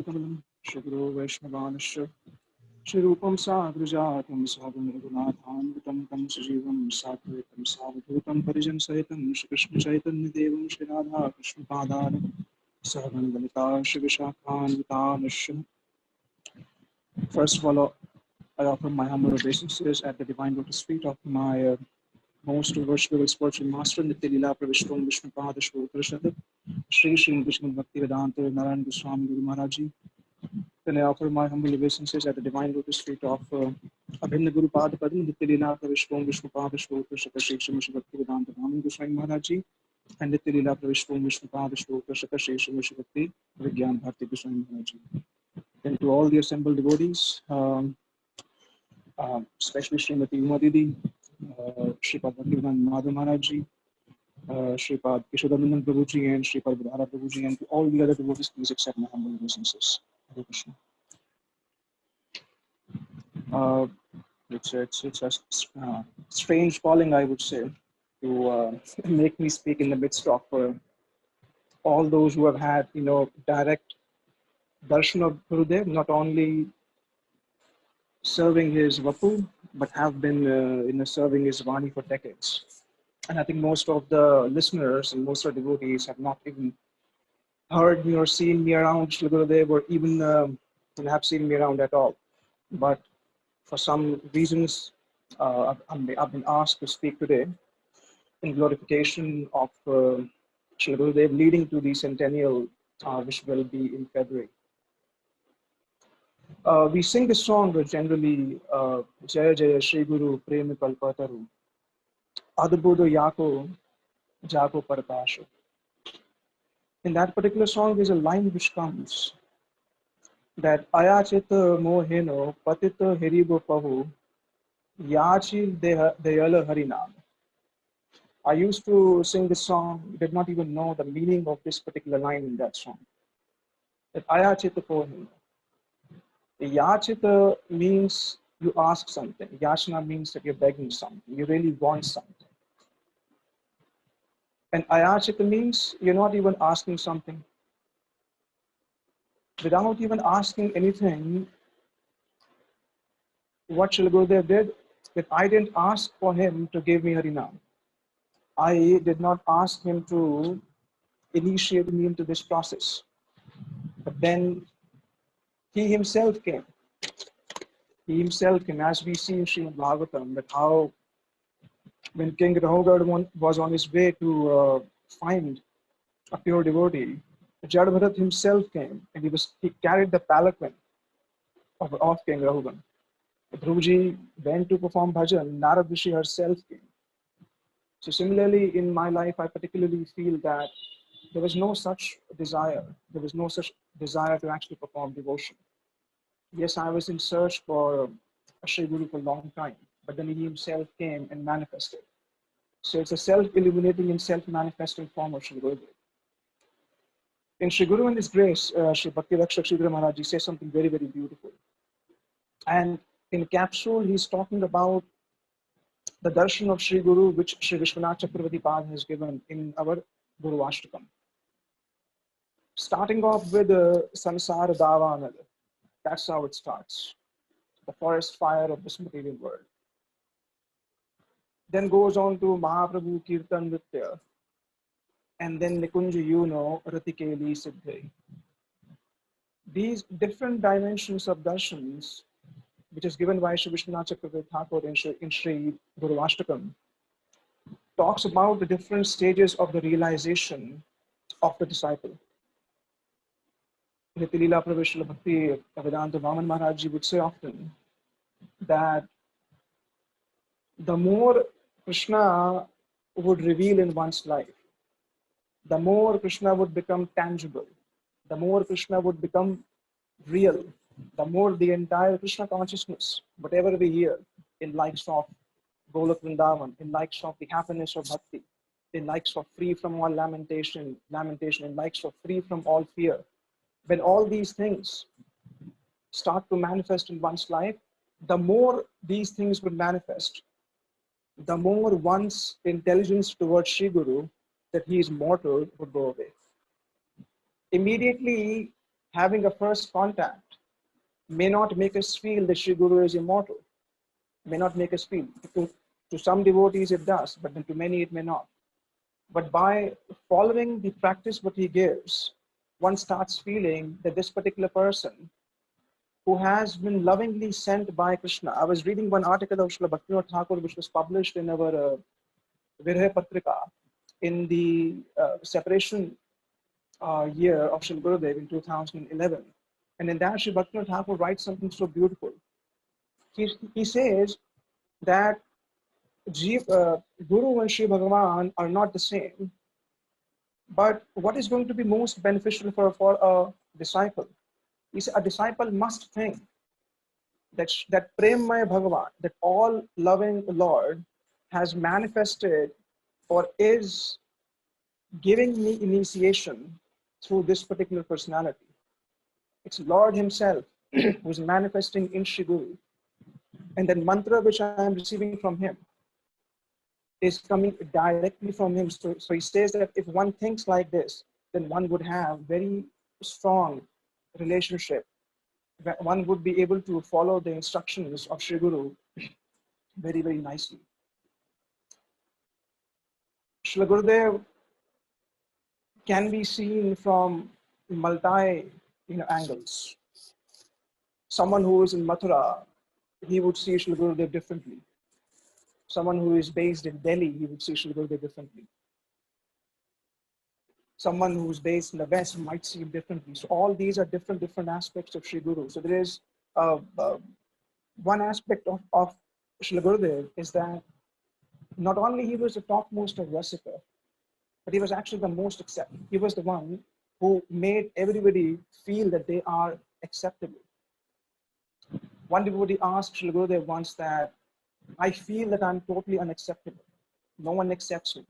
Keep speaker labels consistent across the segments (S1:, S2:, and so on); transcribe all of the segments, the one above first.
S1: Kamalam, Shaguru Vaishnavanasya, Shirupam Sadrujatam Sadham Raghunathan, Vitam Tam Sajivam Satvitam Savadhutam Parijan Sahitam, Shri Krishna Chaitanya Devam Shri Radha Krishna Padana, Sahagan Valita Shri Vishakhan Vitanasya. First of all, I offer my humble obeisances at the divine lotus feet of my most worshipful spiritual master, Nityalila Pravishtom Vishnupada Shvotrashad, Sri Vishnu Bhakti Vedanta Narayana Gosvami Guru Maharaji. Then I offer my humble obeisances at the divine lotus feet of Abhinna Guru Pada Padma, Nityalila Pravishtom Vishnupada Shvotrashad, Sri Vishnu Bhakti Vedanta Narayana Gosvami Maharaji, and Nityalila Pravishtom Vishnupada Shvotrashad, Sri Vishnu Bhakti Vigyan Bharti Goswami Maharaji. Then to all the assembled devotees, especially Srimati Uma Didi, Sripad Bhaktivedanta Madhav Maharaj, Sripad Kishodanandan Prabhuji, and Sripad Vidhara Prabhuji, and to all the other devotees, please accept my humble obeisances. Hare Krishna. It's a strange calling, I would say, to make me speak in the midst of all those who have had, direct darshan of Gurudev, not only serving his Vapu, but have been serving his Vani for decades. And I think most of the listeners and most of the devotees have not even heard me or seen me around Srila Gurudev, or even have seen me around at all. But for some reasons, I've been asked to speak today in glorification of Srila Gurudev, leading to the centennial, which will be in February. We sing this song generally, Jaya Jaya Shri Guru Prem Kalpataru, Adbudo Yako Jako Parapasha. In that particular song, there's a line which comes that Ayachita Moheno Patita Heribo Pahu Yachi Deyala Harinam. I used to sing this song, did not even know the meaning of this particular line in that song. That Ayachita Moheno. Yachita means you ask something. Yachana means that you're begging something. You really want something. And ayachita means you're not even asking something. Without even asking anything, what Srila Gurudev did, that I didn't ask for him to give me Harinam. I did not ask him to initiate me into this process. But then he himself came. He himself came, as we see in Srimad Bhagavatam, that how when King Rahogad was on his way to find a pure devotee, Jadbharat himself came, and he carried the palanquin of King Rahogad. Dhruvaji went to perform bhajan, Narad Rishi herself came. So similarly, in my life, I particularly feel that there was no such desire. There was no such desire to actually perform devotion. Yes, I was in search for a Sri Guru for a long time, but then he himself came and manifested. So it's a self-illuminating and self-manifesting form of Sri Guru. In Sri Guru and His Grace, Sri Bhakti Rakshak Sridhar Maharaj says something very, very beautiful. And in capsule, he's talking about the darshan of Sri Guru, which Sri Vishwanath Chakravarti Pad has given in our Guru Ashtakam. Starting off with Sansara Davanad. That's how it starts. The forest fire of this material world. Then goes on to Mahaprabhu Kirtan Nritya. And then Nikunja Yuno Ratikeli Siddhi. These different dimensions of darshans, which is given by Sri Vishwanath Chakravarti Thakur in Sri Guru Ashtakam, talks about the different stages of the realization of the disciple. Nityalila Pravishla Bhakti Vedanta Vaman Maharaj would say often that the more Krishna would reveal in one's life, the more Krishna would become tangible, the more Krishna would become real, the more the entire Krishna consciousness, whatever we hear in likes of Golok Vrindavan, in likes of the happiness of bhakti, in likes of free from all lamentation, in likes of free from all fear, when all these things start to manifest in one's life, the more these things would manifest, the more one's intelligence towards Sri Guru, that he is mortal, would go away. Immediately, having a first contact may not make us feel that Sri Guru is immortal, may not make us feel. To some devotees it does, but then to many it may not. But by following the practice what he gives, one starts feeling that this particular person who has been lovingly sent by Krishna. I was reading one article of Srila Bhaktivinoda Thakur, which was published in our Virhay Patrika in the separation year of Srila Gurudeva in 2011. And in that, Srila Bhaktivinoda Thakur writes something so beautiful. He says that Guru and Sri Bhagavan are not the same, but what is going to be most beneficial for a disciple is a disciple must think that Premmaya Bhagavan, that all loving Lord has manifested or is giving me initiation through this particular personality. It's Lord himself who is manifesting in Shri Guru. And that mantra which I am receiving from him is coming directly from him. So he says that if one thinks like this, then one would have very strong relationship. One would be able to follow the instructions of Shri Guru very, very nicely. Srila Gurudev can be seen from multi angles. Someone who is in Mathura, he would see Srila Gurudev differently. Someone who is based in Delhi, he would see Srila Gurudev differently. Someone who is based in the West might see him differently. So all these are different aspects of Sri Guru. So there is one aspect of Srila Gurudev is that not only he was the topmost of Rasika, but he was actually the most accepted. He was the one who made everybody feel that they are acceptable. One devotee asked Srila Gurudev once that, I feel that I'm totally unacceptable. No one accepts me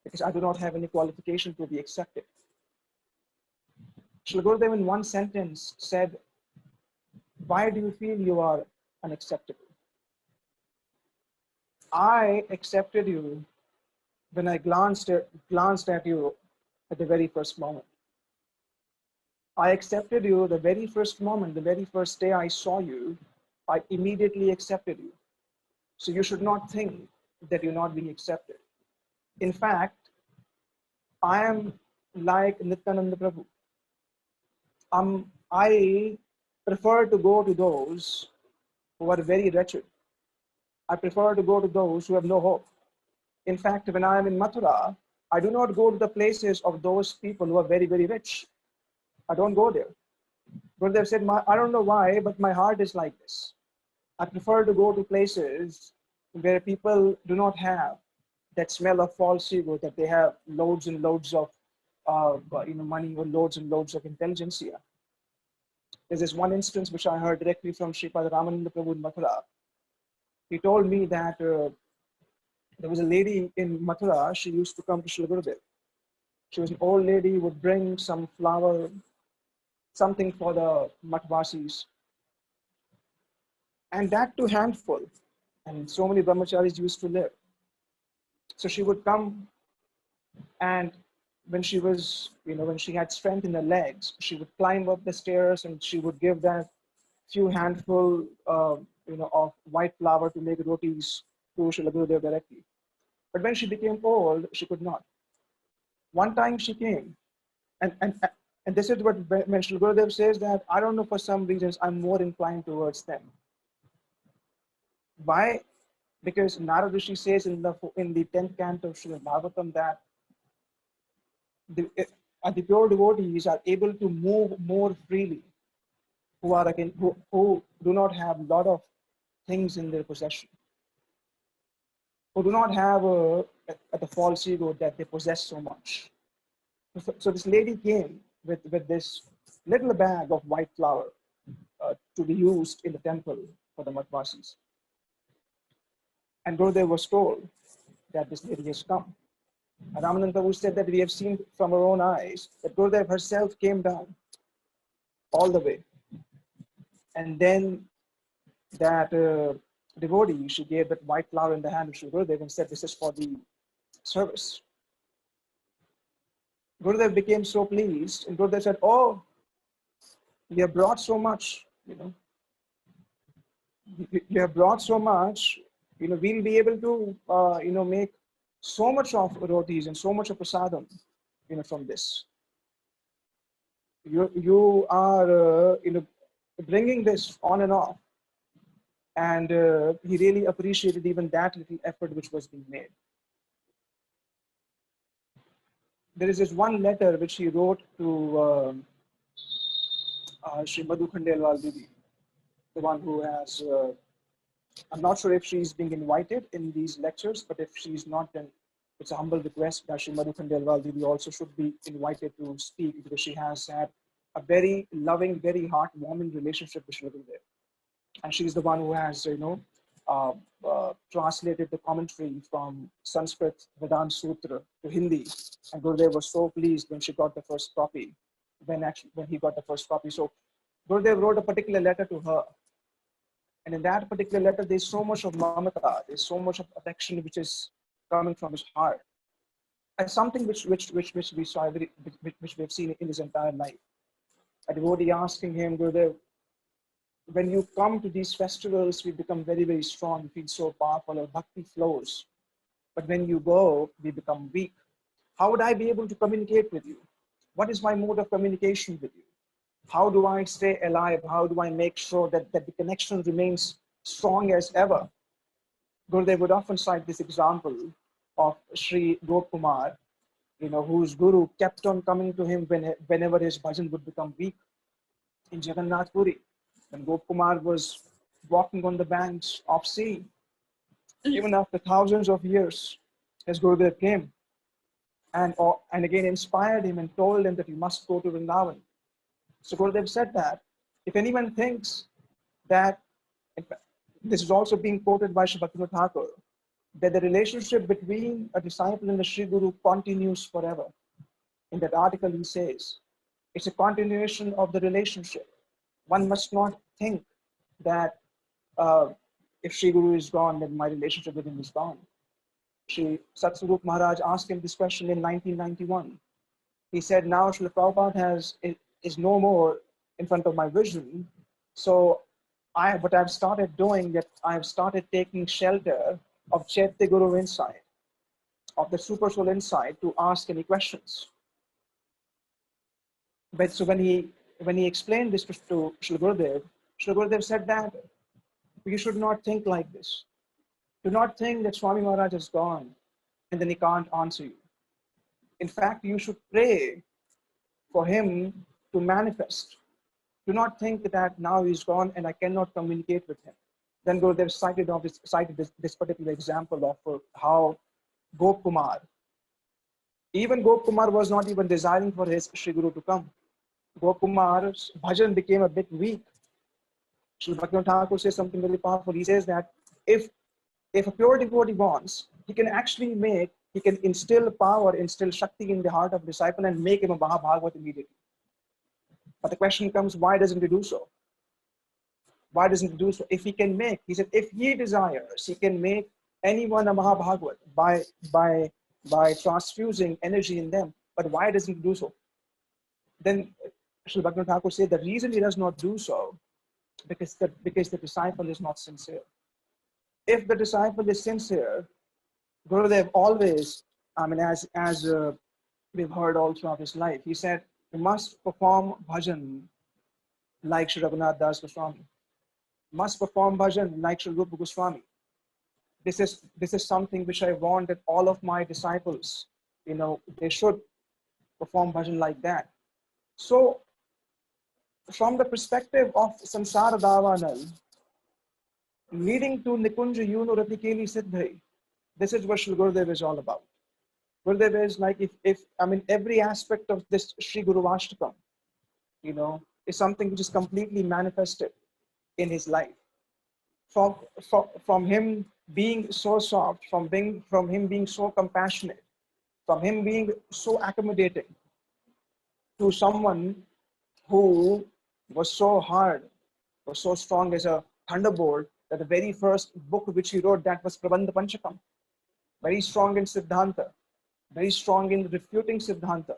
S1: because I do not have any qualification to be accepted. Srila Gurudev in one sentence said, why do you feel you are unacceptable? I accepted you when I glanced at you at the very first moment. I accepted you the very first moment, the very first day I saw you, I immediately accepted you. So you should not think that you're not being accepted. In fact, I am like Nityananda Prabhu. I prefer to go to those who are very wretched. I prefer to go to those who have no hope. In fact, when I am in Mathura, I do not go to the places of those people who are very, very rich. I don't go there. Gurudev said, I don't know why, but my heart is like this. I prefer to go to places where people do not have that smell of false ego, that they have loads and loads of money or loads and loads of intelligentsia. There's this one instance which I heard directly from Sripad Ramananda Prabhu in Mathura. He told me that there was a lady in Mathura, she used to come to Srila Gurudev. She was an old lady, would bring some flour, something for the Mathvasis. And that too handful. And so many brahmacharis used to live. So she would come, and when she was, when she had strength in her legs, she would climb up the stairs and she would give that few handful, of white flour to make rotis to Srila Gurudev directly. But when she became old, she could not. One time she came, and this is what when Srila Gurudev says that, I don't know, for some reasons, I'm more inclined towards them. Why? Because Narada Rishi says in the 10th canto of Srimad Bhagavatam that the pure devotees are able to move more freely, who do not have a lot of things in their possession, who do not have the false ego that they possess so much. So this lady came with this little bag of white flour to be used in the temple for the Mathvasis. And Gurudev was told that this lady has come. And Ramananda Prabhu said that we have seen from our own eyes that Gurudev herself came down all the way. And then that devotee, she gave that white flower in the hand of Sri Gurudev and said, this is for the service. Gurudev became so pleased, and Gurudev said, oh, You have brought so much, you have brought so much, we'll be able to, make so much of rotis and so much of prasadam, from this. You are, bringing this on and off. And he really appreciated even that little effort which was being made. There is this one letter which he wrote to Sri Madhu Khandelwal Didi, the one who has, I'm not sure if she's being invited in these lectures, but if she's not, then it's a humble request that Sri Madhu Khandelwal Didi also should be invited to speak, because she has had a very loving, very heartwarming relationship with Sri Gurudeva. And she's the one who has, translated the commentary from Sanskrit Vedanta Sutra to Hindi. And Gurudev was so pleased when she got the first copy, when he got the first copy. So Gurudev wrote a particular letter to her. And in that particular letter, there's so much of mamata, there's so much of affection which is coming from his heart. And something which we saw, which we've seen in his entire life. A devotee asking him, Gurudev, when you come to these festivals, we become very, very strong, we feel so powerful, our bhakti flows. But when you go, we become weak. How would I be able to communicate with you? What is my mode of communication with you? How do I stay alive? How do I make sure that the connection remains strong as ever? Gurudev would often cite this example of Sri Gopkumar, whose guru kept on coming to him whenever his bhajan would become weak in Jagannath Puri. When Gopkumar was walking on the banks of sea, even after thousands of years, his Gurudev came and again inspired him and told him that you must go to Vrindavan. So Gurudev said that if anyone thinks that, in fact, this is also being quoted by Sri Bhaktivinoda Thakur, that the relationship between a disciple and the Sri Guru continues forever. In that article he says, it's a continuation of the relationship. One must not think that if Sri Guru is gone, then my relationship with him is gone. Sri Satsvarup Maharaj asked him this question in 1991. He said, now Srila Prabhupada is no more in front of my vision. So what I've started doing, that I've started taking shelter of Chaitya Guru inside, of the Super Soul inside, to ask any questions. But so when he explained this to Srila Gurudev said that you should not think like this. Do not think that Swami Maharaj is gone and then he can't answer you. In fact, you should pray for him to manifest. Do not think that now he's gone and I cannot communicate with him. Then Gurudev cited this particular example of how Gopkumar was not even desiring for his Sri Guru to come. Gopkumar's bhajan became a bit weak. Sri Bhaktivinoda Thakur says something very powerful. He says that if a pure devotee wants, he can instill power, instill Shakti in the heart of a disciple and make him a Mahabhagavat immediately. But the question comes, why doesn't he do so? Why doesn't he do so? If he can make, he said, if he desires, he can make anyone a Mahabhagavat by transfusing energy in them. But why doesn't he do so? Then Sri Bhaktivinoda Thakur said the reason he does not do so because the disciple is not sincere. If the disciple is sincere, Gurudev always, as we've heard all throughout his life, he said, you must perform bhajan like Sri Raghunath Das Goswami. Must perform bhajan like Sri Rupa Goswami. This is something which I want that all of my disciples, they should perform bhajan like that. So, from the perspective of Samsara Davanal, leading to Nikunja Yuno Ratikeli Siddhai, this is what Sri Gurudev is all about. Gurudev is like, every aspect of this Sri Guru Ashtakam, is something which is completely manifested in his life. From him being so soft, from him being so compassionate, from him being so accommodating, to someone who was so hard, was so strong as a thunderbolt, that the very first book which he wrote, that was Prabandha Panchakam. Very strong in Siddhanta, very strong in refuting Siddhanta.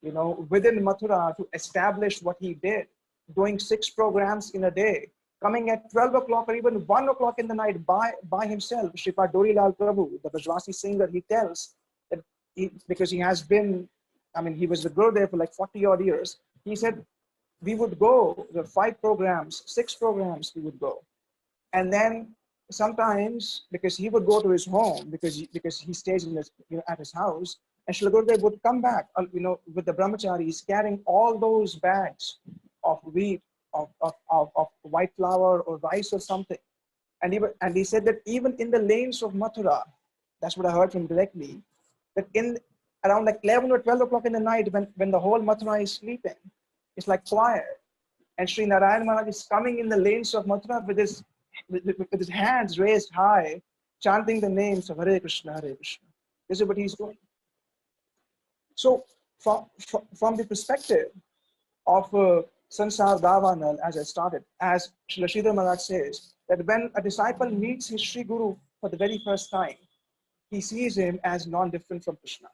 S1: Within Mathura, to establish what he did, doing 6 programs in a day, coming at 12 o'clock or even 1 o'clock in the night by himself. Shripad Dori Lal Prabhu, the Brajwasi singer, he tells that because he has been, I mean, he was the Gurudeva for like 40 odd years. He said, we would go, the 5 programs, 6 programs we would go. And then sometimes, because he would go to his home, because he stays in his, at his house, and Srila Gurudev would come back, with the brahmacharis carrying all those bags of wheat, of white flour or rice or something. And he said that even in the lanes of Mathura, that's what I heard from directly, that in around like 11 or 12 o'clock in the night, when the whole Mathura is sleeping, it's like quiet. And Sri Narayana Maharaj is coming in the lanes of Mathura with his hands raised high, chanting the names of Hare Krishna, Hare Krishna. This is what he's doing. So from the perspective of Sansar Davanal, as I started, as Srila Sridhar Maharaj says, that when a disciple meets his Sri Guru for the very first time, he sees him as non-different from Krishna.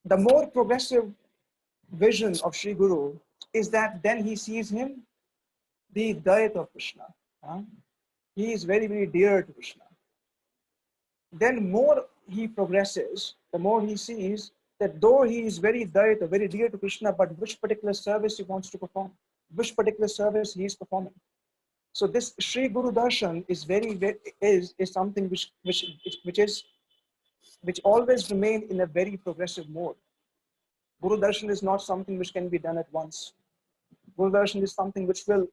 S1: The more progressive vision of Sri Guru is that then he sees him the Dayat of Krishna. He is very, very dear to Krishna. Then more he progresses, the more he sees that though he is very Dayat, very dear to Krishna, but which particular service he wants to perform, which particular service he is performing. So this Sri Guru Darshan is is something which always remain in a very progressive mode. Guru Darshan is not something which can be done at once. Guru Darshan is something which will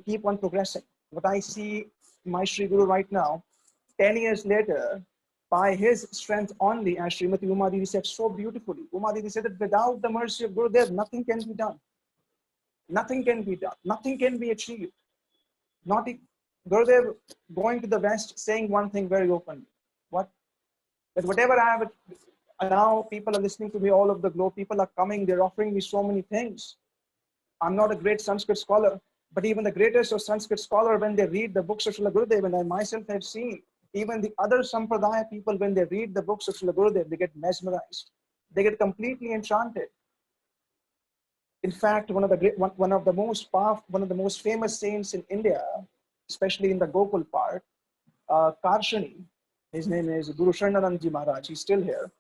S1: keep on progressing. What I see my Sri Guru right now, 10 years later, by his strength only, as Srimati Uma Devi said so beautifully. Uma Devi said that without the mercy of Gurudev, nothing can be done. Nothing can be done. Nothing can be achieved. Not Gurudev going to the West saying one thing very openly. What? That whatever I have, now people are listening to me all over the globe. People are coming. They're offering me so many things. I'm not a great Sanskrit scholar, but even the greatest of Sanskrit scholar, when they read the books of Srila Gurudev, and I myself have seen, even the other Sampradaya people, when they read the books of Srila Gurudev, they get mesmerized. They get completely enchanted. In fact, one of the most powerful, one of the most famous saints in India, especially in the Gokul part, Karshani, his name is Guru Sharnanandji Maharaj. He's still here.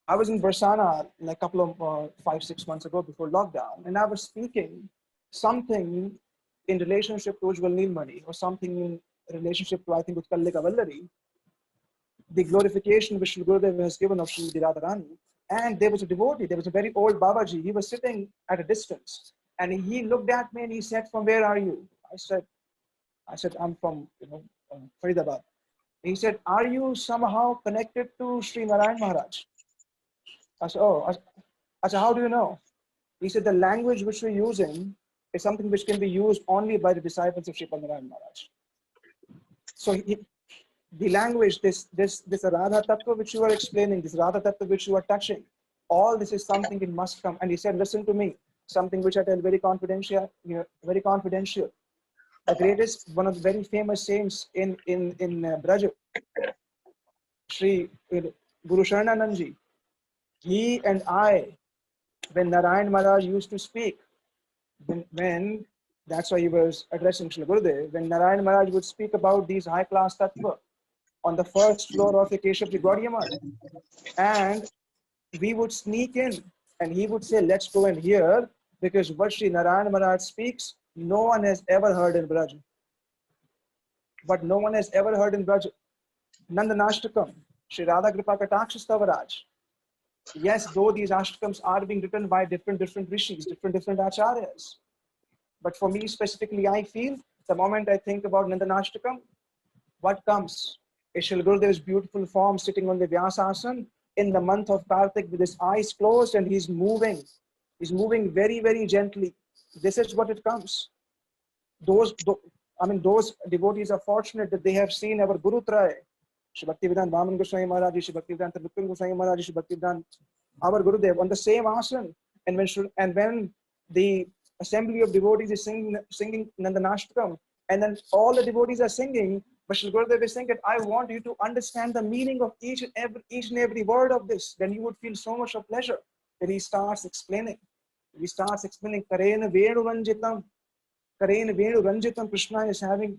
S1: I was in Barsana a couple of 5-6 months ago before lockdown, and I was speaking something in relationship to Ujjwal Neelmani, or something in relationship to, I think, Utkallika Vallari, the glorification which Gurudev has given of Srimati Radharani. And there was a devotee, there was a very old Babaji. He was sitting at a distance, and he looked at me and he said, "From where are you?" I said, "I'm from Faridabad." He said, "Are you somehow connected to Sri Narayana Maharaj?" I said, "Oh." I said, "How do you know?" He said, "The language which we're using is something which can be used only by the disciples of Sri Narayana Maharaj." So the language, this Radha Tattva which you are explaining, this Radha Tattva which you are touching, all this is something it must come. And he said, "Listen to me, something which I tell very confidential, very confidential. The greatest, one of the very famous saints in Braj, Sri Guru Sharnanandji, he and I, when Narayana Maharaj used to speak, when that's why he was addressing Srila Gurudev, when Narayana Maharaj would speak about these high-class tattva on the first floor of the Keshavji Gaudiyamad, and we would sneak in, and he would say, "Let's go and hear," because what Sri Narayana Maharaj speaks, no one has ever heard in Braj. But no one has ever heard in Braj. Nandanashtakam, Sri Radha Kripa Kataksha Stavaraj. Yes, though these ashtakams are being written by different rishis, different acharyas. But for me specifically, I feel the moment I think about Nandanashtakam, what comes is Srila Gurudev's beautiful form sitting on the Vyasasana in the month of Kartik with his eyes closed, and he's moving. He's moving very, very gently. This is what it comes. Those devotees are fortunate that they have seen our Guru Traya, Shri Bhaktivedanta Vaman Goswami Maharaj, Shri Bhaktivedanta Vipin Goswami Maharaj, Shri Bhaktivedanta, our Gurudev, on the same asana. And when the assembly of devotees is singing Nandanashtakam, and then all the devotees are singing, but Shri Gurudev is saying that I want you to understand the meaning of each and every word of this. Then you would feel so much of pleasure that he starts explaining. He starts explaining Karena Venu Ranjitam. Karena Venu Ranjitam. Krishna is having,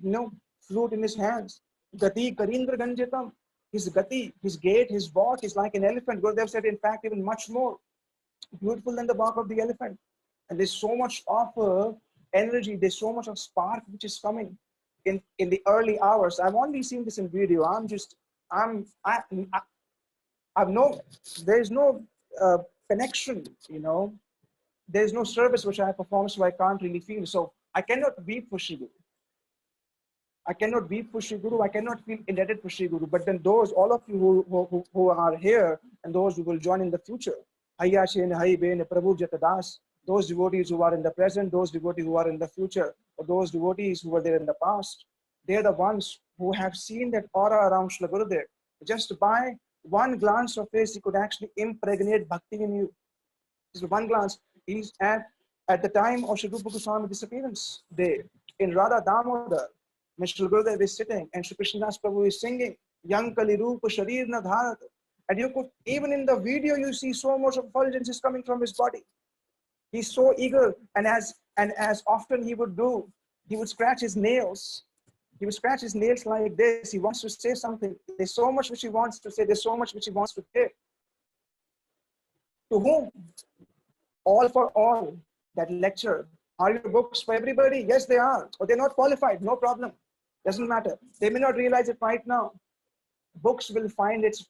S1: flute in his hands. Gati Karindra Ganjitam. His gati, his gait, his walk is like an elephant. Gurudeva said, in fact, even much more beautiful than the walk of the elephant. And there's so much of energy, there's so much of spark which is coming in the early hours. I've only seen this in video. I've no, there's no connection, there's no service which I perform, so I can't really feel. So I cannot weep for Shri Guru. I cannot weep for Shri Guru. I cannot feel indebted for Shri Guru. But then those, all of you who are here and those who will join in the future, Prabhu Jatadas, those devotees who are in the present, those devotees who are in the future, or those devotees who were there in the past, they're the ones who have seen that aura around Srila Gurudev. Just by one glance of his, he could actually impregnate bhakti in you. Just one glance. He's at the time of Sri Rupa Goswami disappearance day in Radha Damodar, when Srila Gurudev is sitting and Sri Krishnadas Prabhu is singing, Yang Kali Rupa Sharir Na Dharat. And you could, even in the video, you see so much effulgence is coming from his body. He's so eager, and as often he would do, he would scratch his nails. He would scratch his nails like this. He wants to say something. There's so much which he wants to say. There's so much which he wants to say. To whom? All for all. That lecture. Are your books for everybody? Yes, they are. But they're not qualified. No problem. Doesn't matter. They may not realize it right now. Books will find its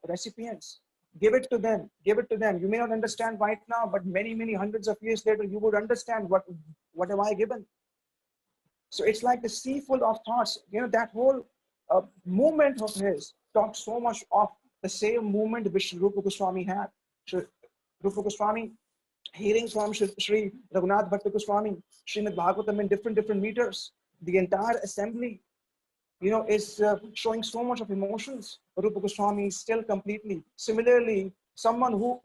S1: recipients. Give it to them. Give it to them. You may not understand right now, but many hundreds of years later, you would understand what have I given. So it's like the sea full of thoughts. That whole movement of his talks so much of the same movement which Rupa Goswami had. Rupa Goswami, hearing from Sri Raghunath Bhatta Goswami, Srimad Bhagavatam in different meters. The entire assembly, is showing so much of emotions. Rupa Goswami is still completely. Similarly, someone who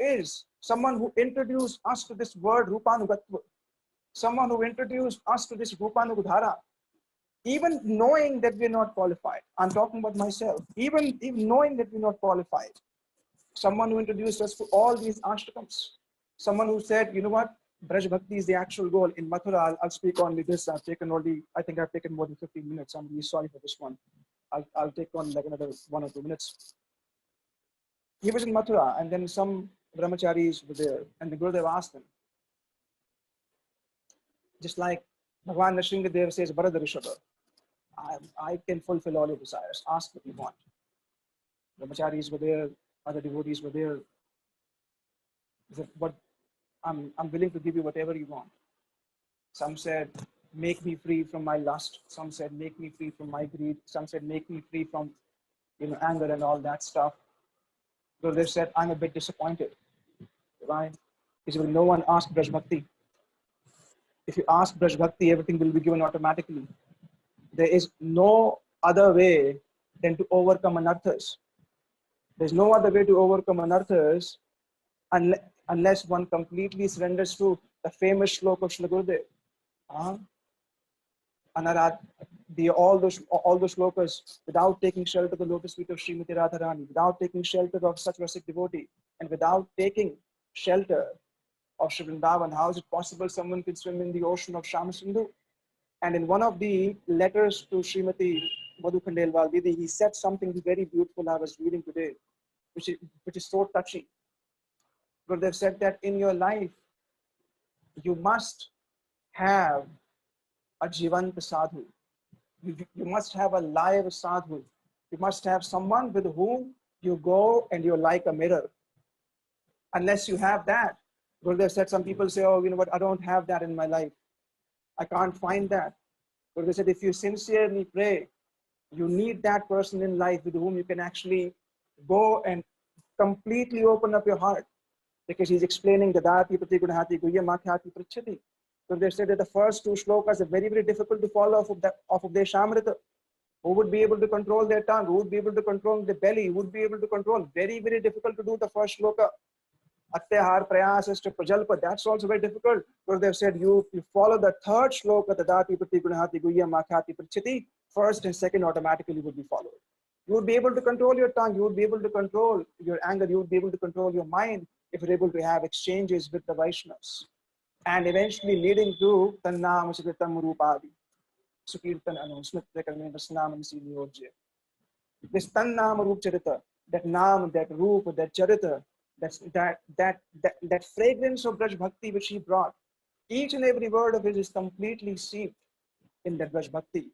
S1: introduced us to this word Rupanugatva, someone who introduced us to this Rupanugudhara, even knowing that we're not qualified. I'm talking about myself. Even knowing that we're not qualified. Someone who introduced us to all these ashtakams. Someone who said, you know what? Braj Bhakti is the actual goal. In Mathura, I'll speak only this. I think I've taken more than 15 minutes. I'm really sorry for this one. I'll take on like another 1 or 2 minutes. He was in Mathura, and then some brahmacharis were there, and the Gurudev asked them, just like Bhagwan Nrsingadev says, Bharada Rishabha, I can fulfill all your desires. Ask what you want. Brahmacharis were there, other devotees were there. He said, but I'm willing to give you whatever you want. Some said, make me free from my lust. Some said, make me free from my greed. Some said, make me free from anger and all that stuff. So they said, I'm a bit disappointed. Why? He said, no one asked Braj Bhakti. If you ask Braj Bhakti, everything will be given automatically. There is no other way than to overcome anarthas. There's no other way to overcome anarthas unless one completely surrenders to the famous shloka of Srila Gurudev. All those shlokas, without taking shelter of the lotus feet of Srimati Radharani, without taking shelter of such Rasik devotee, and without taking shelter of Sri Vrindavan, how is it possible someone could swim in the ocean of Shama Sindhu? And in one of the letters to Srimati Madhu Khandelwal Didi, he said something very beautiful I was reading today, which is so touching. Gurudev said that in your life, you must have a Jivanta Sadhu. You must have a live Sadhu. You must have someone with whom you go and you're like a mirror. Unless you have that, Gurudev said, some people say, oh, you know what, I don't have that in my life. I can't find that. Gurudev said, if you sincerely pray, you need that person in life with whom you can actually go and completely open up your heart. Because he's explaining the Dati Prati Gunahati Guya Makhati Prachati. So they said that the first 2 shlokas are very difficult to follow off of their Shamrita. Who would be able to control their tongue? Who would be able to control their belly? Who would be able to control? Very difficult to do the first shloka. Atyahar Prayasascha Prajalpa. That's also very difficult. Because they've said you follow the 3rd shloka, the Dati Prati Gunahati Guya Makhati Prachati. First and second automatically would be followed. You would be able to control your tongue. You would be able to control your anger. You would be able to control your mind. if we're able to have exchanges with the Vaishnavas, and eventually leading to Tannam Sukritam Rupadi, Sukirtan Anusmit Vekarnam Siniyojya. This Tannam Rup Charita, that Nam, that Rup, that Charita, that fragrance of Braj Bhakti which he brought, each and every word of his is completely seeped in that Braj Bhakti,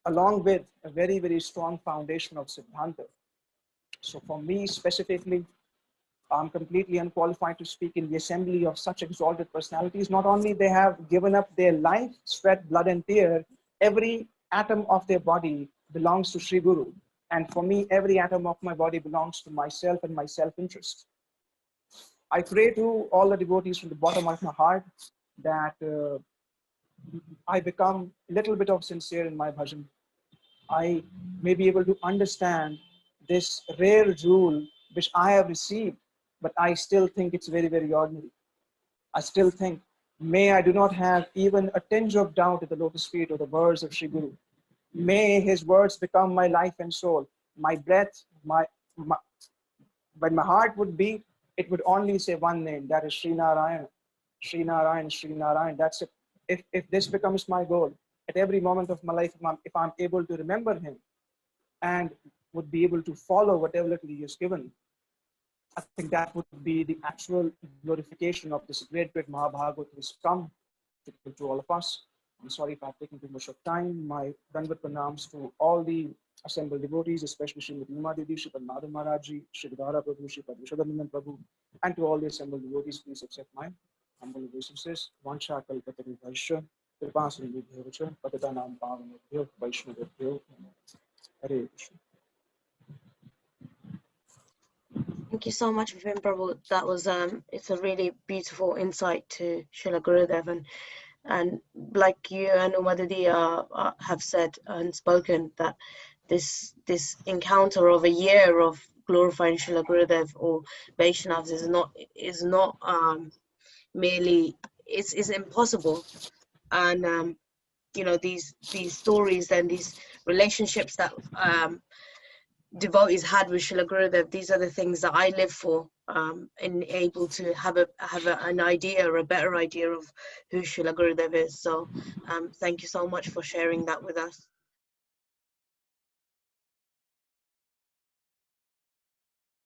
S1: along with a very, very strong foundation of Siddhanta. So for me specifically, I'm completely unqualified to speak in the assembly of such exalted personalities. Not only they have given up their life, sweat, blood and tear, every atom of their body belongs to Sri Guru. And for me, every atom of my body belongs to myself and my self-interest. I pray to all the devotees from the bottom of my heart that I become a little bit of sincere in my bhajan. I may be able to understand this rare jewel which I have received, but I still think it's very, very ordinary. I still think, may I do not have even a tinge of doubt at the lotus feet or the words of Sri Guru. May his words become my life and soul. My breath, when my heart would beat, it would only say one name, that is Sri Narayana. Sri Narayana, Sri Narayana, that's it. If this becomes my goal, at every moment of my life, if I'm able to remember him and would be able to follow whatever little he has given, I think that would be the actual glorification of this great, great Mahabharata which has come to all of us. I'm sorry if I've taken too much of time. My Dandavat pranams to all the assembled devotees, especially Srimati Uma Devi, Shri Padmadam Maharaji, Shri Vidhara Prabhu, Shri Padvishwadanandan Prabhu, and to all the assembled devotees, please accept my humble obeisances. Vancha kalpatari vaishya, kripasri vidhyavacha, patitanam pavanebhyo, vaishnavebhyo, Hare Krishna.
S2: Thank you so much, Vipin Prabhu. That was it's a really beautiful insight to Srila Gurudeva, and like you and Umadadi have said and spoken, that this encounter of a year of glorifying Srila Gurudeva or Vaishnavas is not merely is impossible, and you know, these stories and these relationships that devotees had with Srila Gurudev, these are the things that I live for, and able to have an idea or a better idea of who Srila Gurudev is. So thank you so much for sharing that with us.